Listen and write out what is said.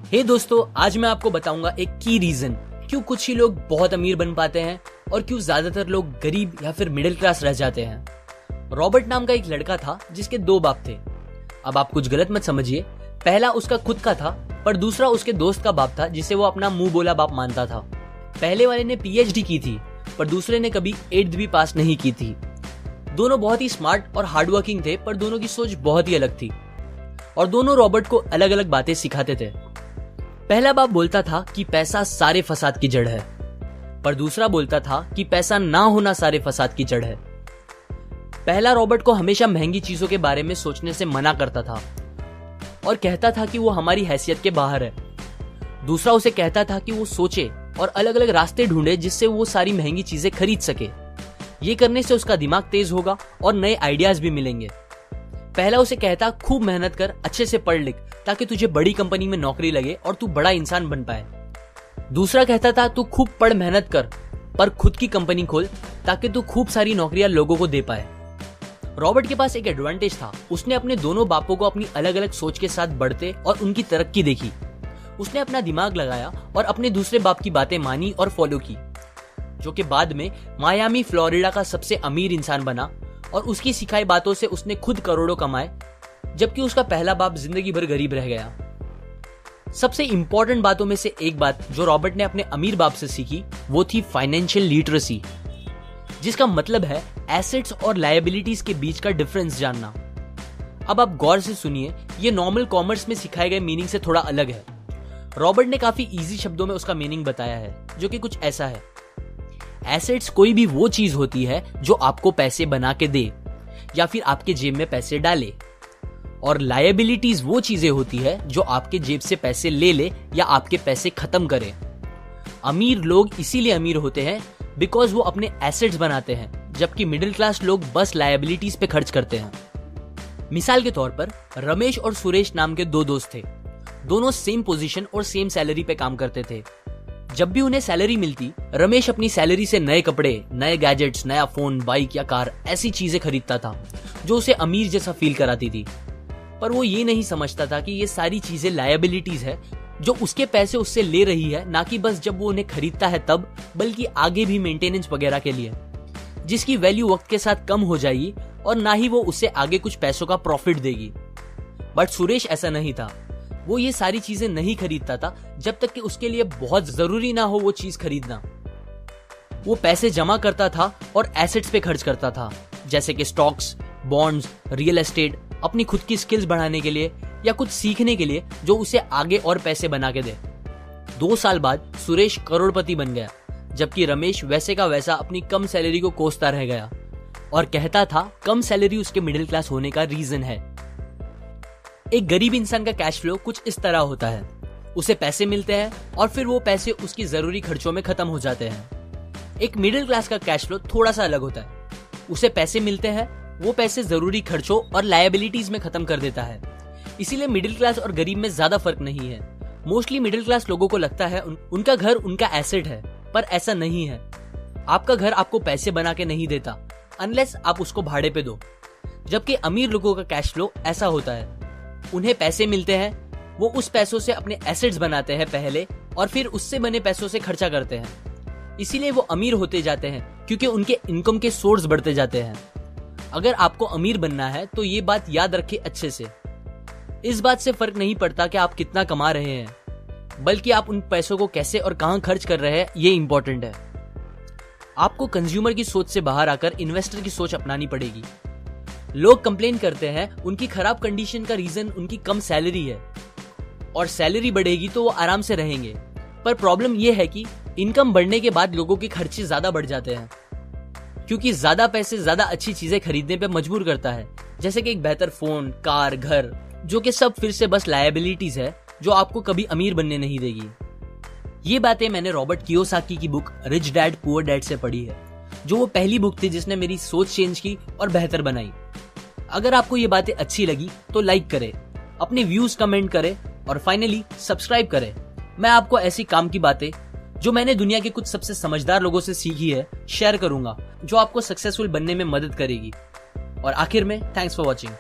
हे दोस्तों, आज मैं आपको बताऊंगा एक की रीजन क्यों कुछ ही लोग बहुत अमीर बन पाते हैं और क्यों ज्यादातर लोग गरीब या फिर मिडिल क्लास रह जाते हैं। रॉबर्ट नाम का एक लड़का था जिसके दो बाप थे। अब आप कुछ गलत मत समझिए, पहला उसका खुद का था पर दूसरा उसके दोस्त का बाप था जिसे वो अपना मुंह बोला बाप मानता था। पहले वाले ने पीएचडी की थी पर दूसरे ने कभी 8th भी पास नहीं की थी। दोनों बहुत ही स्मार्ट और हार्डवर्किंग थे पर दोनों की सोच बहुत ही अलग थी और दोनों रॉबर्ट को अलग अलग बातें सिखाते थे। पहला बाप बोलता था कि पैसा सारे फसाद की जड़ है, पर दूसरा बोलता था कि पैसा ना होना सारे फसाद की जड़ है। पहला रॉबर्ट को हमेशा महंगी चीजों के बारे में सोचने से मना करता था और कहता था कि वो हमारी हैसियत के बाहर है। दूसरा उसे कहता था कि वो सोचे और अलग अलग रास्ते ढूंढे जिससे वो सारी महंगी चीजें खरीद सके। ये करने से उसका दिमाग तेज होगा और नए आइडियाज भी मिलेंगे। पहला उसे कहता खूब मेहनत कर, अच्छे से पढ़ लिख ताकि तुझे बड़ी कंपनी में नौकरी लगे और तू बड़ा इंसान बन पाए। दूसरा कहता था तू खूब पढ़ मेहनत कर पर खुद की कंपनी खोल ताकि तू खूब सारी नौकरियां लोगों को दे पाए। रॉबर्ट के पास एक एडवांटेज था, उसने अपने दोनों बापों को अपनी अलग अलग सोच के साथ बढ़ते और उनकी तरक्की देखी। उसने अपना दिमाग लगाया और अपने दूसरे बाप की बातें मानी और फॉलो की, जो कि बाद में मायामी फ्लोरिडा का सबसे अमीर इंसान बना और उसकी सिखाई बातों से उसने खुद करोड़ों कमाए, जबकि उसका पहला बाप जिंदगी भर गरीब रह गया। सबसे इंपॉर्टेंट बातों में से एक बात जो रॉबर्ट ने अपने अमीर बाप से सीखी वो थी फाइनेंशियल लिटरेसी, जिसका मतलब है एसेट्स और लायबिलिटीज के बीच का डिफरेंस जानना। अब आप गौर से सुनिए, ये नॉर्मल कॉमर्स में सिखाए गए मीनिंग से थोड़ा अलग है। रॉबर्ट ने काफी इजी शब्दों में उसका मीनिंग बताया है, जो कि कुछ ऐसा है। एसेट्स कोई भी वो चीज होती है जो आपको पैसे बना के दे या फिर आपके जेब में पैसे डाले, और लायबिलिटीज वो चीजें होती है जो आपके जेब से पैसे ले ले या आपके पैसे खत्म करे। अमीर लोग इसीलिए अमीर होते हैं बिकॉज वो अपने एसेट्स बनाते हैं, जबकि मिडिल क्लास लोग बस लायबिलिटीज पे खर्च करते हैं। मिसाल के तौर पर रमेश और सुरेश नाम के दो दोस्त थे। दोनों सेम पोजीशन और सेम सैलरी पे काम करते थे। जब भी उन्हें सैलरी मिलती, रमेश अपनी सैलरी से नए कपड़े, नए गैजेट्स, नया फोन, बाइक या कार ऐसी चीजें खरीदता था जो उसे अमीर जैसा फील कराती थी। पर वो ये नहीं समझता था कि ये सारी चीजें लायबिलिटीज है जो उसके पैसे उससे ले रही है, ना कि बस जब वो उन्हें खरीदता है तब, बल्कि आगे भी मेंटेनेंस वगैरह के लिए, जिसकी वैल्यू वक्त के साथ कम हो जाएगी और ना ही वो उससे आगे कुछ पैसों का प्रॉफिट देगी। बट सुरेश ऐसा नहीं था। वो ये सारी चीजें नहीं खरीदता था जब तक कि उसके लिए बहुत जरूरी ना हो वो चीज खरीदना। वो पैसे जमा करता था और एसेट्स पे खर्च करता था, जैसे कि स्टॉक्स, बॉन्ड्स, रियल एस्टेट, अपनी खुद की स्किल्स बढ़ाने के लिए या कुछ सीखने के लिए जो उसे आगे और पैसे बना के दे। 2 साल बाद सुरेश करोड़पति बन गया, जबकि रमेश वैसे का वैसा अपनी कम सैलरी को कोसता रह गया और कहता था कम सैलरी उसके मिडिल क्लास होने का रीजन है। एक गरीब इंसान का कैश फ्लो कुछ इस तरह होता है, उसे पैसे मिलते हैं और फिर वो पैसे उसकी जरूरी खर्चों में खत्म हो जाते हैं। एक मिडिल क्लास का कैश फ्लो थोड़ा सा अलग होता है, उसे पैसे मिलते हैं, वो पैसे जरूरी खर्चों और लायबिलिटीज में खत्म कर देता है। इसीलिए मिडिल क्लास और गरीब में ज्यादा फर्क नहीं है। मोस्टली मिडिल क्लास लोगों को लगता है उनका घर उनका एसेट है, पर ऐसा नहीं है। आपका घर आपको पैसे बना के नहीं देता अनलेस आप उसको भाड़े पे दो, जबकि अमीर लोगों का कैश फ्लो ऐसा होता है। उन्हें पैसे मिलते हैं, वो उस पैसों से अपने एसेट्स बनाते हैं पहले और फिर उससे बने पैसों से खर्चा करते हैं। इसीलिए वो अमीर होते जाते हैं क्योंकि उनके इनकम के सोर्स बढ़ते जाते हैं। अगर आपको अमीर बनना है तो ये बात याद रखिए अच्छे से। इस बात से फर्क नहीं पड़ता कि आप कितना कमा रहे हैं, बल्कि आप उन पैसों को कैसे और कहां खर्च कर रहे हैं, ये इंपॉर्टेंट है। आपको कंज्यूमर की सोच से बाहर आकर इन्वेस्टर की सोच अपनानी पड़ेगी। लोग कंप्लेन करते हैं उनकी खराब कंडीशन का रीजन उनकी कम सैलरी है और सैलरी बढ़ेगी तो वो आराम से रहेंगे, पर प्रॉब्लम ये है कि इनकम बढ़ने के बाद लोगों के खर्चे ज्यादा बढ़ जाते हैं, क्योंकि ज्यादा पैसे ज्यादा अच्छी चीजें खरीदने पे मजबूर करता है, जैसे कि एक बेहतर फोन, कार, घर, जो कि सब फिर से बस लायबिलिटीज है जो आपको कभी अमीर बनने नहीं देगी। ये बातें मैंने रॉबर्ट कियोसाकी की book rich dad poor dad से पढ़ी है, जो वो पहली बुक थी जिसने मेरी सोच चेंज की और बेहतर बनाई। अगर आपको ये बातें अच्छी लगी तो लाइक करें, अपने व्यूज कमेंट करें और फाइनली सब्सक्राइब करें। मैं आपको ऐसी काम की बातें जो मैंने दुनिया के कुछ सबसे समझदार लोगों से सीखी है शेयर करूंगा, जो आपको सक्सेसफुल बनने में मदद करेगी। और आखिर में थैंक्स फॉर वॉचिंग।